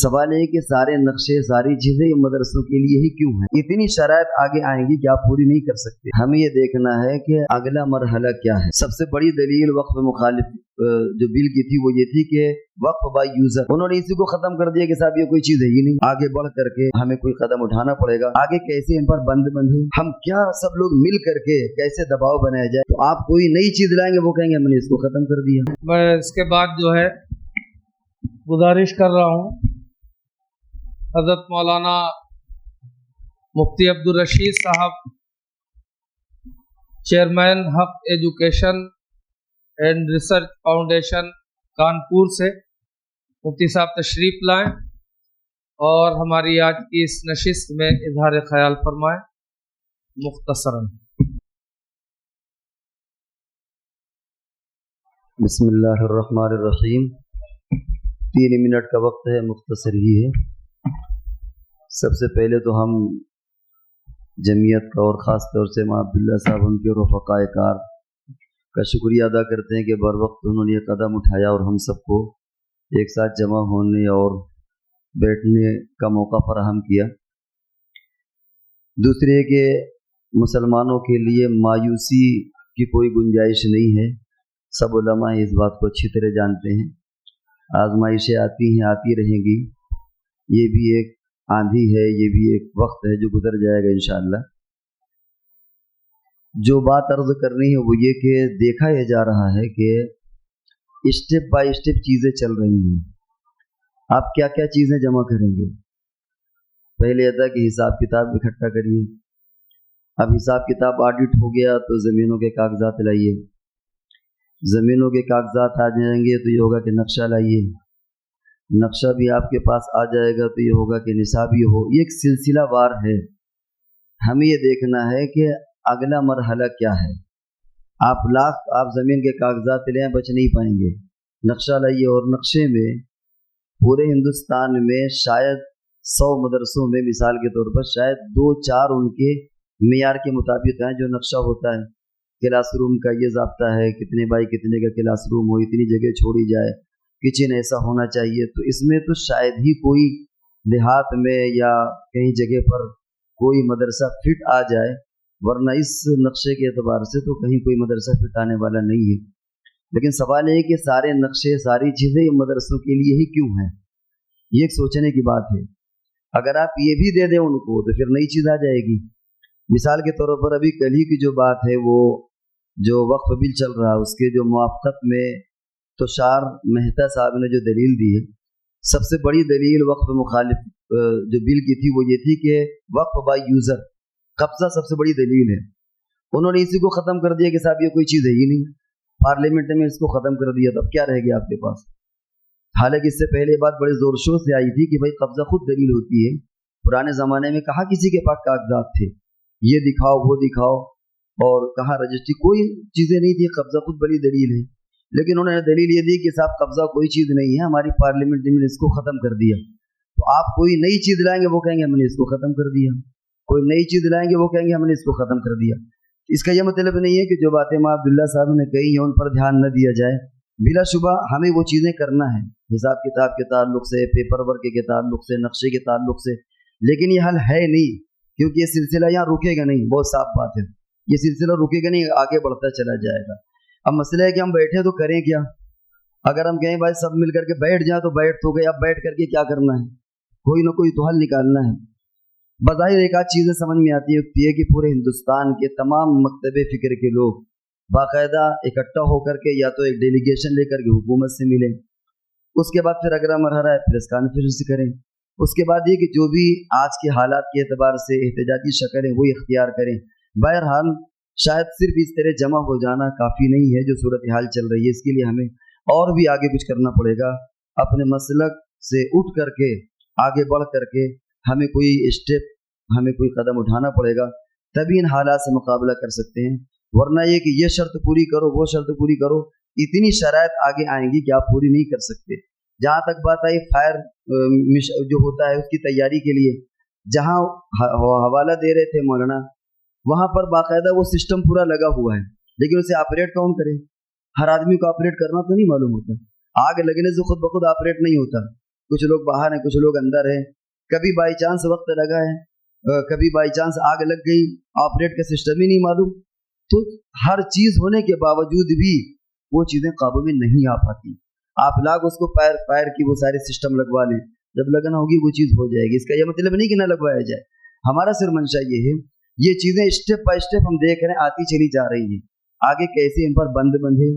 सवाल है कि सारे नक्शे सारी चीजें ये मदरसों के लिए ही क्यों हैं? इतनी शराइत आगे आएंगी कि आप पूरी नहीं कर सकते। हमें ये देखना है कि अगला मरहला क्या है। सबसे बड़ी दलील वक्फ मुखालिफ जो बिल की थी वो ये थी कि वक्फ बाय यूजर, उन्होंने इसी को खत्म कर दिया कि साहब ये कोई चीज है ही नहीं, आगे बढ़ करके हमें कोई कदम उठाना पड़ेगा। आगे कैसे इन पर बंद बंधे, हम क्या सब लोग मिल करके कैसे दबाव बनाया जाए। तो आप कोई नई चीज लाएंगे, वो कहेंगे हमने इसको खत्म कर दिया। मैं इसके बाद जो है गुजारिश कर रहा हूँ हज़रत मौलाना मुफ्ती अब्दुल रशीद साहब, चेयरमैन हक education and research foundation Kanpur से, मुफ्ती साहब तशरीफ़ लाएं और हमारी आज की इस नशिस्त में इजहार ख्याल फरमाएं मुख्तसरन। बिस्मिल्लाहिर्रहमानिर्रहीम। 3 मिनट का वक्त है, मुख्तसर ही है। सबसे पहले तो हम जमीयत का और ख़ास तौर से मां अब्दुल्ला साहब उनके रफ़क़ाए कार का शुक्रिया अदा करते हैं कि बर वक्त उन्होंने ये कदम उठाया और हम सबको एक साथ जमा होने और बैठने का मौका फराहम किया। दूसरे कि मुसलमानों के लिए मायूसी की कोई गुंजाइश नहीं है। सब उलमा इस बात को अच्छी तरह जानते हैं। आजमाइशें आती हैं, आती रहेंगी। ये भी एक आंधी है, ये भी एक वक्त है जो गुजर जाएगा इंशाअल्लाह। जो बात अर्ज करनी है वो ये कि देखा यह जा रहा है कि स्टेप बाय स्टेप चीज़ें चल रही हैं। आप क्या क्या चीज़ें जमा करेंगे? पहले यह था कि हिसाब किताब इकट्ठा करिए। अब हिसाब किताब ऑडिट हो गया तो ज़मीनों के कागजात लाइए। ज़मीनों के कागजात आ जाएंगे तो ये होगा कि नक्शा लाइए। नक्शा भी आपके पास आ जाएगा तो ये होगा कि निसाब ये हो। ये एक सिलसिला वार है। हमें ये देखना है कि अगला मरहला क्या है। आप ज़मीन के कागजात ले आए, बच नहीं पाएंगे। नक्शा लाइए और नक्शे में पूरे हिंदुस्तान में शायद 100 मदरसों में मिसाल के तौर पर शायद 2-4 उनके मेयार के मुताबिक हैं जो नक्शा होता है। क्लासरूम का ये ज़ाब्ता है, कितने बाई कितने का क्लासरूम हो, इतनी जगह छोड़ी जाए, किचन ऐसा होना चाहिए। तो इसमें तो शायद ही कोई देहात में या कहीं जगह पर कोई मदरसा फिट आ जाए, वरना इस नक्शे के एतबार से तो कहीं कोई मदरसा फिट आने वाला नहीं है। लेकिन सवाल है कि सारे नक्शे सारी चीज़ें ये मदरसों के लिए ही क्यों हैं? ये एक सोचने की बात है। अगर आप ये भी दे दें उनको तो फिर नई चीज़ आ जाएगी। मिसाल के तौर पर अभी कल ही की जो बात है, वो जो वक्फ बिल चल रहा है उसके जो मुआफ़क़त में तुषार मेहता साहब ने जो दलील दी है, सबसे बड़ी दलील वक्फ मुखालिफ जो बिल की थी वो ये थी कि वक्फ बाय यूज़र, कब्ज़ा सबसे बड़ी दलील है। उन्होंने इसी को ख़त्म कर दिया कि साहब ये कोई चीज़ है ही नहीं। पार्लियामेंट में इसको ख़त्म कर दिया, तब क्या रह गया आपके पास? हालांकि इससे पहले बात बड़े ज़ोर शोर से आई थी कि भाई कब्ज़ा खुद दलील होती है। पुराने ज़माने में कहाँ किसी के पास कागजात थे, ये दिखाओ वो दिखाओ, और कहाँ रजिस्ट्री, कोई चीज़ें नहीं थी। कब्ज़ा खुद बड़ी दलील है। लेकिन उन्होंने दलील ये दी कि साहब कब्ज़ा कोई चीज़ नहीं है, हमारी पार्लियामेंट ने इसको ख़त्म कर दिया। तो आप कोई नई चीज़ लाएंगे, वो कहेंगे हमने इसको ख़त्म कर दिया। कोई नई चीज़ लाएंगे, वो कहेंगे हमने इसको ख़त्म कर दिया। इसका यह मतलब नहीं है कि जो बातें मां अब्दुल्ला साहब ने कही हैं उन पर ध्यान न दिया जाए। बिलाशुबा हमें वो चीज़ें करना है, हिसाब किताब के ताल्लुक से, पेपर वर्क के ताल्लुक से, नक्शे के ताल्लुक से। लेकिन ये हल है नहीं, क्योंकि ये सिलसिला यहाँ रुकेगा नहीं। बहुत साफ बात है, ये सिलसिला रुकेगा नहीं, आगे बढ़ता चला जाएगा। अब मसला है कि हम बैठे तो करें क्या? अगर हम कहें भाई सब मिल करके बैठ जाए तो बैठ तो गए, अब बैठ करके क्या करना है? कोई ना कोई तो हल निकालना है। बज़ाहिर एक आध चीज़ें समझ में आती है कि पूरे हिंदुस्तान के तमाम मकतबे फ़िक्र के लोग बाकायदा इकट्ठा होकर के या तो एक डेलीगेशन लेकर के हुकूमत से मिलें, उसके बाद फिर अगला मरहला है प्रेस कॉन्फ्रेंस करें, उसके बाद ये कि जो भी आज के हालात के एतबार से एहतजाजी शक्ल है वो इख्तियार करें। बहरहाल शायद सिर्फ इस तरह जमा हो जाना काफ़ी नहीं है जो सूरत हाल चल रही है। इसके लिए हमें और भी आगे कुछ करना पड़ेगा। अपने मसलक से उठ करके आगे बढ़ करके हमें कोई स्टेप, हमें कोई कदम उठाना पड़ेगा, तभी इन हालात से मुकाबला कर सकते हैं। वरना ये कि ये शर्त पूरी करो, वो शर्त पूरी करो, इतनी शराइत आगे आएंगी कि आप पूरी नहीं कर सकते। जहाँ तक बात आई फायर जो होता है उसकी तैयारी के लिए, जहाँ हवाला दे रहे थे मौलाना, वहाँ पर बाकायदा वो सिस्टम पूरा लगा हुआ है, लेकिन उसे ऑपरेट कौन करे? हर आदमी को ऑपरेट करना तो नहीं मालूम होता। आग लगने से खुद ब खुद ऑपरेट नहीं होता। कुछ लोग बाहर हैं, कुछ लोग अंदर हैं, कभी बाई चांस वक्त लगा है, कभी बाई चांस आग लग गई, ऑपरेट का सिस्टम ही नहीं मालूम। तो हर चीज़ होने के बावजूद भी वो चीज़ें काबू में नहीं आ पाती। आप लाख उसको पैर की वो सारे सिस्टम लगवा लें, जब लगन होगी वो चीज़ हो जाएगी। इसका यह मतलब नहीं कि ना लगवाया जाए, हमारा सिर्फ मंशा ये है, ये चीज़ें स्टेप बाय स्टेप हम देख रहे हैं आती चली जा रही हैं, आगे कैसे इन पर बंद बंधे,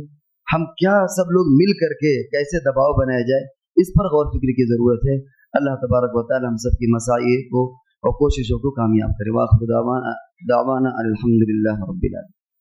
हम क्या सब लोग मिल करके कैसे दबाव बनाया जाए, इस पर गौर फिक्र की ज़रूरत है। अल्लाह तबारक व तआला हम सब की मसाइल को और कोशिशों को कामयाब करे। वाखिर दावाना अल्हम्दुलिल्लाह रब्बिल आलमीन।